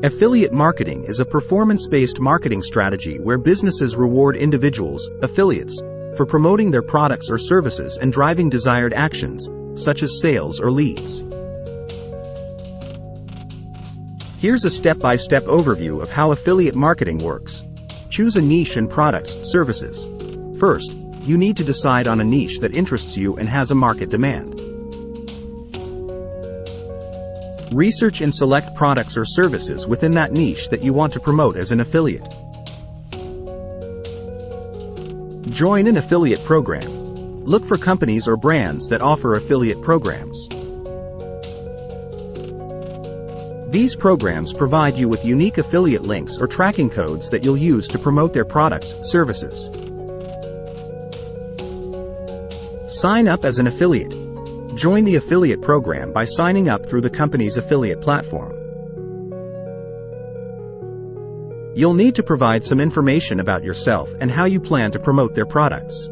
Affiliate marketing is a performance-based marketing strategy where businesses reward individuals, affiliates, for promoting their products or services and driving desired actions, such as sales or leads. Here's a step-by-step overview of how affiliate marketing works. Choose a niche and products, services. First, you need to decide on a niche that interests you and has a market demand. Research and select products or services within that niche that you want to promote as an affiliate. Join an affiliate program. Look for companies or brands that offer affiliate programs. These programs provide you with unique affiliate links or tracking codes that you'll use to promote their products, services. Sign up as an affiliate. Join the affiliate program by signing up through the company's affiliate platform. You'll need to provide some information about yourself and how you plan to promote their products.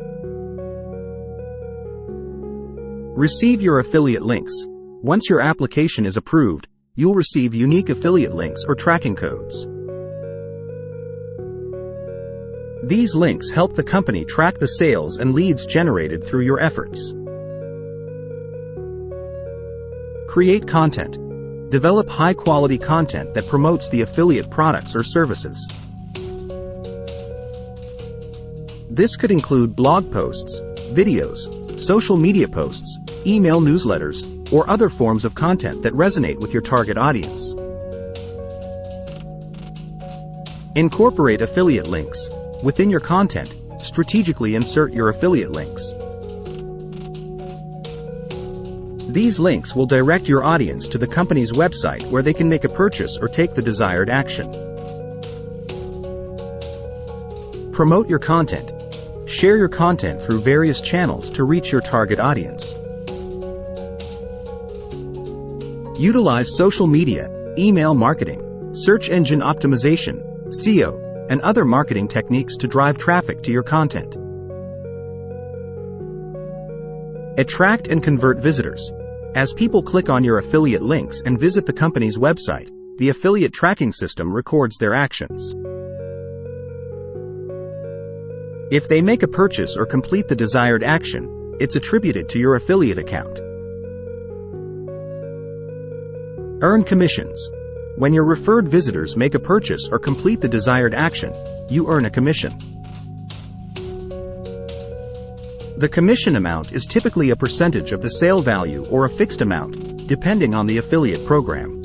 Receive your affiliate links. Once your application is approved, you'll receive unique affiliate links or tracking codes. These links help the company track the sales and leads generated through your efforts. Create content. Develop high-quality content that promotes the affiliate products or services. This could include blog posts, videos, social media posts, email newsletters, or other forms of content that resonate with your target audience. Incorporate affiliate links. Within your content, strategically insert your affiliate links. These links will direct your audience to the company's website where they can make a purchase or take the desired action. Promote your content. Share your content through various channels to reach your target audience. Utilize social media, email marketing, search engine optimization, SEO, and other marketing techniques to drive traffic to your content. Attract and convert visitors. As people click on your affiliate links and visit the company's website, the affiliate tracking system records their actions. If they make a purchase or complete the desired action, it's attributed to your affiliate account. Earn commissions. When your referred visitors make a purchase or complete the desired action, you earn a commission. The commission amount is typically a percentage of the sale value or a fixed amount, depending on the affiliate program.